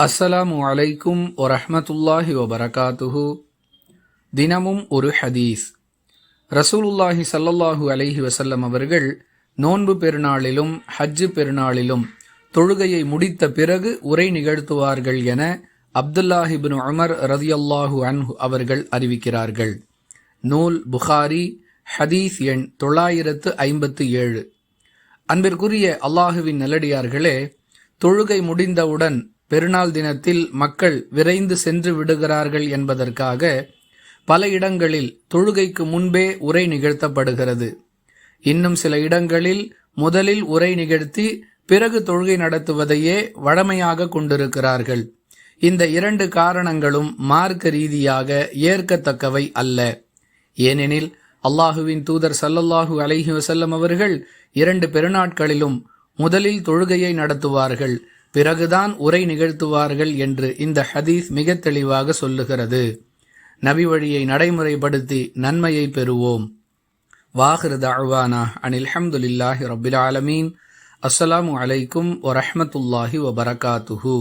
அஸ்ஸலாமு அலைக்கும் வரஹ்மத்துல்லாஹி வபரகாத்துஹு. தினமும் ஒரு ஹதீஸ். ரசூலுல்லாஹி ஸல்லல்லாஹு அலைஹி வஸல்லம் அவர்கள் நோன்பு பெருநாளிலும் ஹஜ்ஜு பெருநாளிலும் தொழுகையை முடித்த பிறகு உரை நிகழ்த்துவார்கள் என அப்துல்லாஹ் இப்னு உமர் ரலியல்லாஹு அன்ஹு அவர்கள் அறிவிக்கிறார்கள். நூல் புகாரி, ஹதீஸ் எண் 957. அன்பிற்குரிய அல்லாஹுவின் நல்லடியார்களே, தொழுகை முடிந்தவுடன் பெருநாள் தினத்தில் மக்கள் விரைந்து சென்று விடுகிறார்கள் என்பதற்காக பல இடங்களில் தொழுகைக்கு முன்பே உரை நிகழ்த்தப்படுகிறது. இன்னும் சில இடங்களில் முதலில் உரை நிகழ்த்தி பிறகு தொழுகை நடத்துவதையே வழமையாக கொண்டிருக்கிறார்கள். இந்த இரண்டு காரணங்களும் மார்க்க ரீதியாக ஏற்கத்தக்கவை அல்ல. ஏனெனில் அல்லாஹுவின் தூதர் ஸல்லல்லாஹு அலைஹி வஸல்லம் அவர்கள் 2 பெருநாட்களிலும் முதலில் தொழுகையை நடத்துவார்கள், பிறகுதான் உரை நிகழ்த்துவார்கள் என்று இந்த ஹதீஸ் மிக தெளிவாக சொல்லுகிறது. நபி வழியை நடைமுறைப்படுத்தி நன்மையை பெறுவோம். வாஹிரு தஅவானா அனில் ஹம்துலில்லாஹி ரப்பில் ஆலமீன். அஸ்ஸலாமு அலைக்கும் வரஹ்மத்துல்லாஹி வபரகாத்துஹு.